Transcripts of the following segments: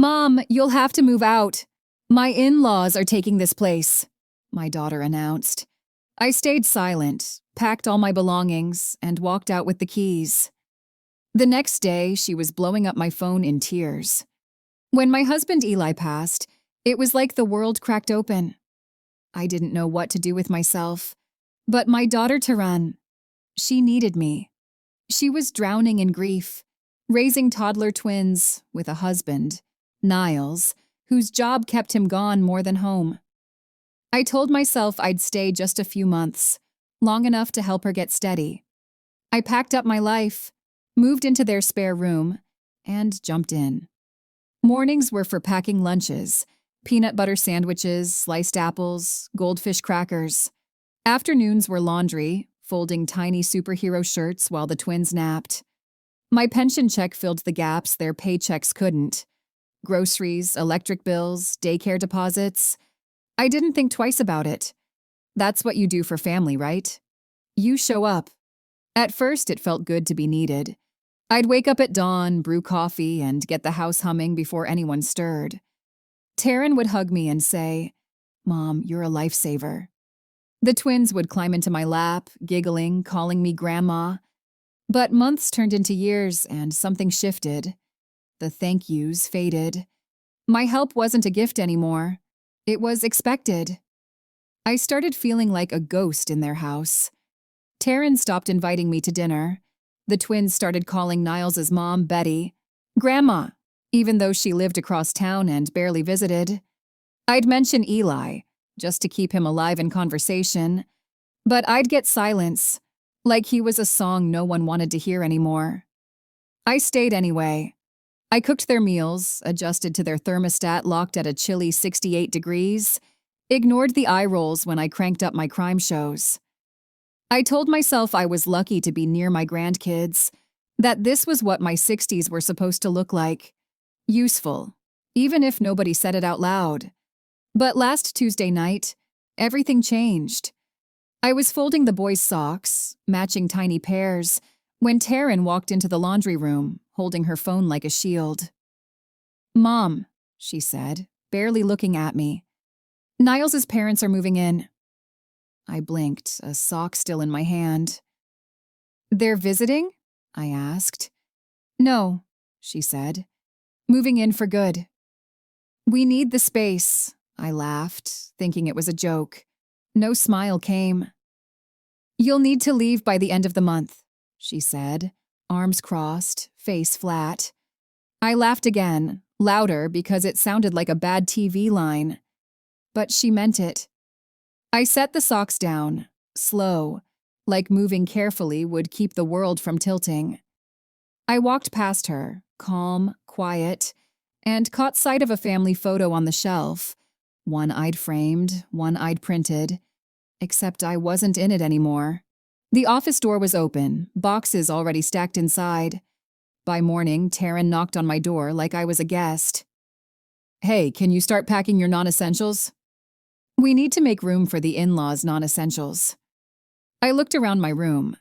Mom, you'll have to move out. My in-laws are taking this place, my daughter announced. I stayed silent, packed all my belongings, and walked out with the keys. The next day, she was blowing up my phone in tears. When my husband Eli passed, it was like the world cracked open. I didn't know what to do with myself. But my daughter Taran, she needed me. She was drowning in grief, raising toddler twins with a husband, Niles, whose job kept him gone more than home. I told myself I'd stay just a few months, long enough to help her get steady. I packed up my life, moved into their spare room, and jumped in. Mornings were for packing lunches, peanut butter sandwiches, sliced apples, goldfish crackers. Afternoons were laundry, folding tiny superhero shirts while the twins napped. My pension check filled the gaps their paychecks couldn't. Groceries, electric bills, daycare deposits. I didn't think twice about it. That's what you do for family, right? You show up. At first, it felt good to be needed. I'd wake up at dawn, brew coffee, and get the house humming before anyone stirred. Taryn would hug me and say, "Mom, you're a lifesaver." The twins would climb into my lap, giggling, calling me grandma. But months turned into years and something shifted. The thank yous faded. My help wasn't a gift anymore. It was expected. I started feeling like a ghost in their house. Taryn stopped inviting me to dinner. The twins started calling Niles' mom Betty, Grandma, even though she lived across town and barely visited. I'd mention Eli, just to keep him alive in conversation, but I'd get silence, like he was a song no one wanted to hear anymore. I stayed anyway. I cooked their meals, adjusted to their thermostat locked at a chilly 68 degrees, ignored the eye rolls when I cranked up my crime shows. I told myself I was lucky to be near my grandkids, that this was what my 60s were supposed to look like. Useful, even if nobody said it out loud. But last Tuesday night, everything changed. I was folding the boys' socks, matching tiny pairs, when Taryn walked into the laundry room, holding her phone like a shield. "Mom," she said, barely looking at me. "Niles' parents are moving in." I blinked, a sock still in my hand. "They're visiting?" I asked. "No," she said. "Moving in for good." "We need the space," I laughed, thinking it was a joke. No smile came. "You'll need to leave by the end of the month," she said, arms crossed, face flat. I laughed again, louder because it sounded like a bad TV line. But she meant it. I set the socks down, slow, like moving carefully would keep the world from tilting. I walked past her, calm, quiet, and caught sight of a family photo on the shelf. One I'd framed, one I'd printed, except I wasn't in it anymore. The office door was open, boxes already stacked inside. By morning, Taryn knocked on my door like I was a guest. "Hey, can you start packing your non-essentials?" "We need to make room for the in-laws' non-essentials." I looked around my room.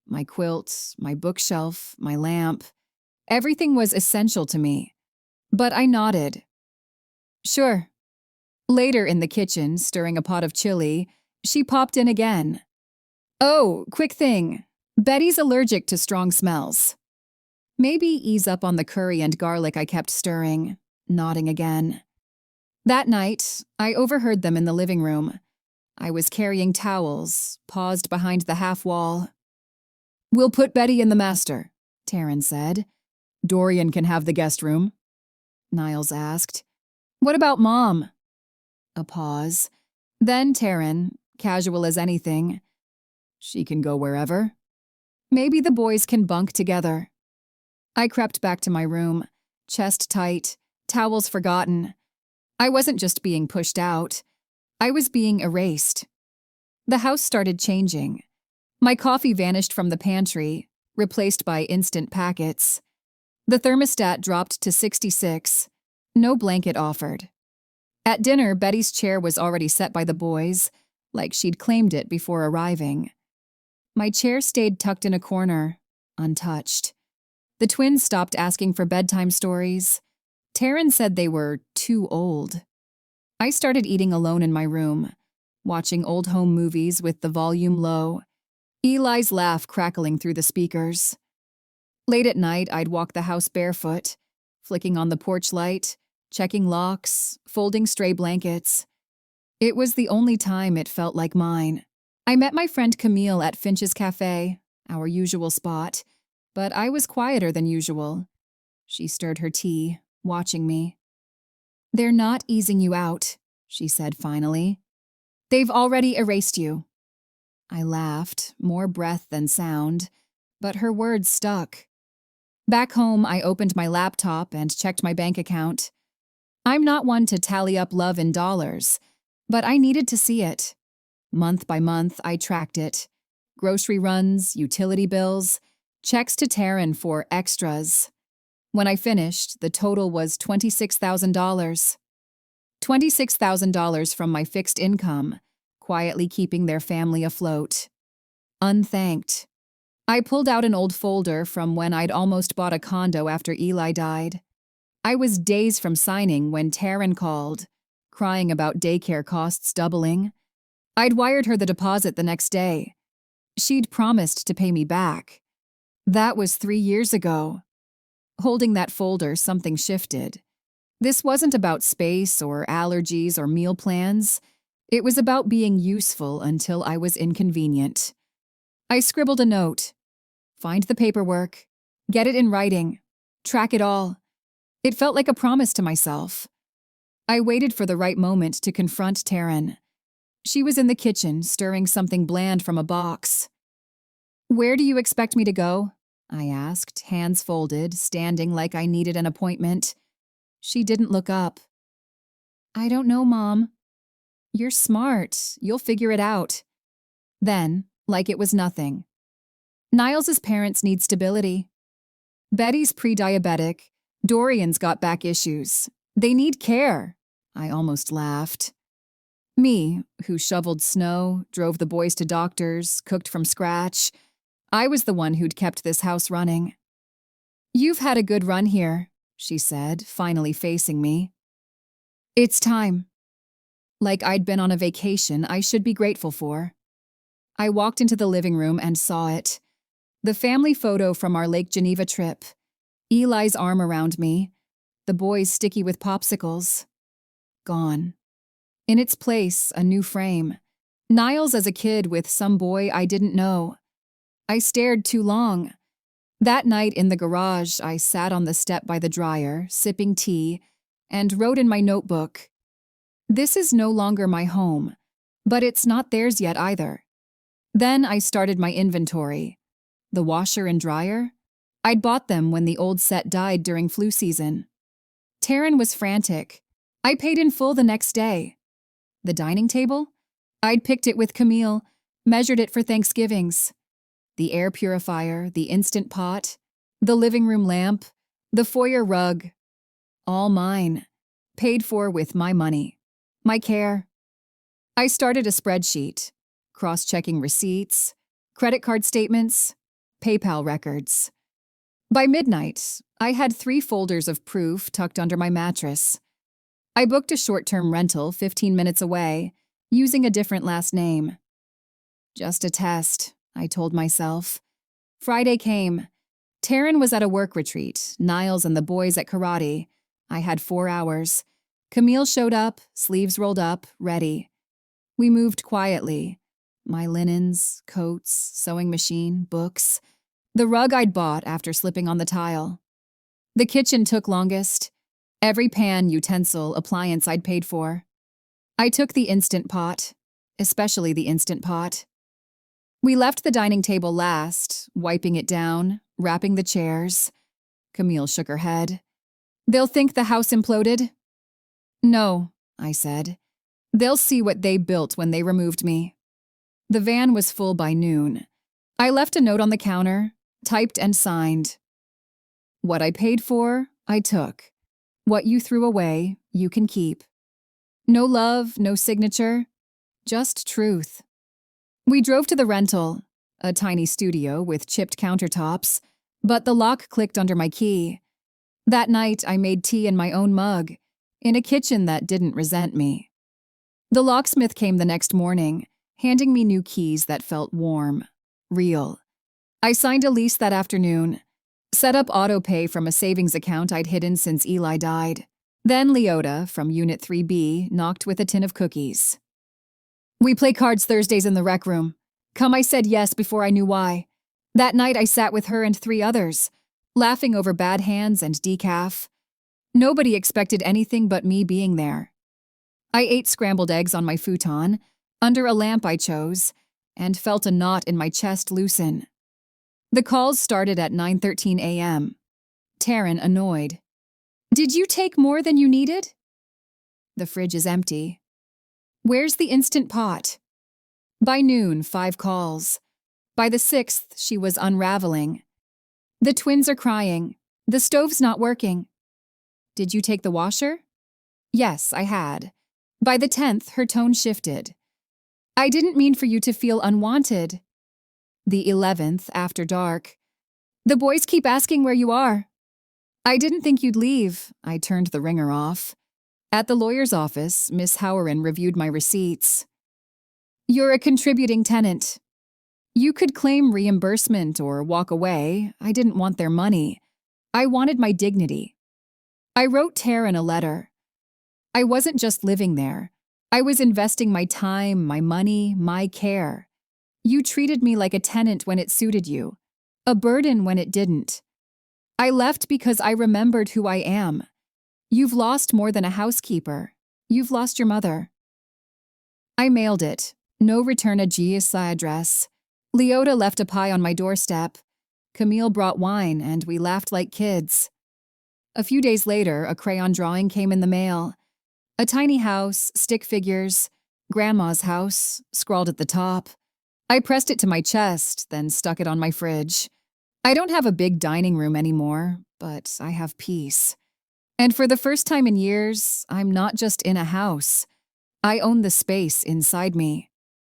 My quilt, my bookshelf, my lamp. Everything was essential to me. But I nodded. "Sure." Later in the kitchen, stirring a pot of chili, she popped in again. "Oh, quick thing. Betty's allergic to strong smells." Maybe ease up on the curry and garlic I kept stirring, nodding again. That night, I overheard them in the living room. I was carrying towels, paused behind the half wall. "We'll put Betty in the master," Taryn said. "Dorian can have the guest room." Niles asked, "What about Mom?" A pause. Then Taryn, casual as anything, "She can go wherever. Maybe the boys can bunk together." I crept back to my room, chest tight, towels forgotten. I wasn't just being pushed out. I was being erased. The house started changing. My coffee vanished from the pantry, replaced by instant packets. The thermostat dropped to 66. No blanket offered. At dinner, Betty's chair was already set by the boys, like she'd claimed it before arriving. My chair stayed tucked in a corner, untouched. The twins stopped asking for bedtime stories. Taryn said they were too old. I started eating alone in my room, watching old home movies with the volume low, Eli's laugh crackling through the speakers. Late at night, I'd walk the house barefoot, flicking on the porch light, checking locks, folding stray blankets. It was the only time it felt like mine. I met my friend Camille at Finch's Cafe, our usual spot, but I was quieter than usual. She stirred her tea, watching me. "They're not easing you out," she said finally. "They've already erased you." I laughed, more breath than sound, but her words stuck. Back home, I opened my laptop and checked my bank account. I'm not one to tally up love in dollars, but I needed to see it. Month by month, I tracked it. Grocery runs, utility bills, checks to Taryn for extras. When I finished, the total was $26,000. $26,000 from my fixed income, quietly keeping their family afloat. Unthanked. I pulled out an old folder from when I'd almost bought a condo after Eli died. I was days from signing when Taryn called, crying about daycare costs doubling. I'd wired her the deposit the next day. She'd promised to pay me back. That was 3 years ago. Holding that folder, something shifted. This wasn't about space or allergies or meal plans. It was about being useful until I was inconvenient. I scribbled a note. Find the paperwork. Get it in writing. Track it all. It felt like a promise to myself. I waited for the right moment to confront Taryn. She was in the kitchen, stirring something bland from a box. "Where do you expect me to go?" I asked, hands folded, standing like I needed an appointment. She didn't look up. "I don't know, Mom." "You're smart. You'll figure it out." Then, like it was nothing. "Niles' parents need stability. Betty's pre-diabetic. Dorian's got back issues. They need care." I almost laughed. Me, who shoveled snow, drove the boys to doctors, cooked from scratch, I was the one who'd kept this house running. "You've had a good run here," she said, finally facing me. "It's time." Like I'd been on a vacation I should be grateful for. I walked into the living room and saw it. The family photo from our Lake Geneva trip. Eli's arm around me. The boys sticky with popsicles. Gone. In its place, a new frame. Niles as a kid with some boy I didn't know. I stared too long. That night in the garage, I sat on the step by the dryer, sipping tea, and wrote in my notebook, "This is no longer my home, but it's not theirs yet either." Then I started my inventory. The washer and dryer? I'd bought them when the old set died during flu season. Taryn was frantic. I paid in full the next day. The dining table? I'd picked it with Camille, measured it for Thanksgivings. The air purifier, the Instant Pot, the living room lamp, the foyer rug. All mine. Paid for with my money. My care. I started a spreadsheet, cross-checking receipts, credit card statements, PayPal records. By midnight, I had 3 folders of proof tucked under my mattress. I booked a short-term rental 15 minutes away, using a different last name. Just a test, I told myself. Friday came. Taryn was at a work retreat, Niles and the boys at karate. I had 4 hours. Camille showed up, sleeves rolled up, ready. We moved quietly. My linens, coats, sewing machine, books. The rug I'd bought after slipping on the tile. The kitchen took longest. Every pan, utensil, appliance I'd paid for. I took the Instant Pot, especially the Instant Pot. We left the dining table last, wiping it down, wrapping the chairs. Camille shook her head. "They'll think the house imploded?" "No," I said. "They'll see what they built when they removed me." The van was full by noon. I left a note on the counter, typed and signed. "What I paid for, I took. What you threw away, you can keep." No love, no signature, just truth. We drove to the rental, a tiny studio with chipped countertops, but the lock clicked under my key. That night, I made tea in my own mug, in a kitchen that didn't resent me. The locksmith came the next morning, handing me new keys that felt warm, real. I signed a lease that afternoon, set up autopay from a savings account I'd hidden since Eli died. Then Leota, from Unit 3B, knocked with a tin of cookies. "We play cards Thursdays in the rec room. Come." I said yes before I knew why. That night I sat with her and 3 others, laughing over bad hands and decaf. Nobody expected anything but me being there. I ate scrambled eggs on my futon, under a lamp I chose, and felt a knot in my chest loosen. The calls started at 9:13 a.m. Taryn, annoyed. "Did you take more than you needed?" "The fridge is empty." "Where's the Instant Pot?" By noon, 5 calls. By the 6th, she was unraveling. "The twins are crying. The stove's not working." "Did you take the washer?" Yes, I had. By the 10th, her tone shifted. "I didn't mean for you to feel unwanted." The 11th, after dark. "The boys keep asking where you are." "I didn't think you'd leave." I turned the ringer off. At the lawyer's office, Miss Howren reviewed my receipts. "You're a contributing tenant. You could claim reimbursement or walk away. I didn't want their money. I wanted my dignity." I wrote Taryn a letter. I wasn't just living there. I was investing my time, my money, my care. You treated me like a tenant when it suited you, a burden when it didn't. I left because I remembered who I am. You've lost more than a housekeeper. You've lost your mother. I mailed it. No return address. Leota left a pie on my doorstep. Camille brought wine, and we laughed like kids. A few days later, a crayon drawing came in the mail. A tiny house, stick figures, Grandma's house, scrawled at the top. I pressed it to my chest, then stuck it on my fridge. I don't have a big dining room anymore, but I have peace. And for the first time in years, I'm not just in a house. I own the space inside me.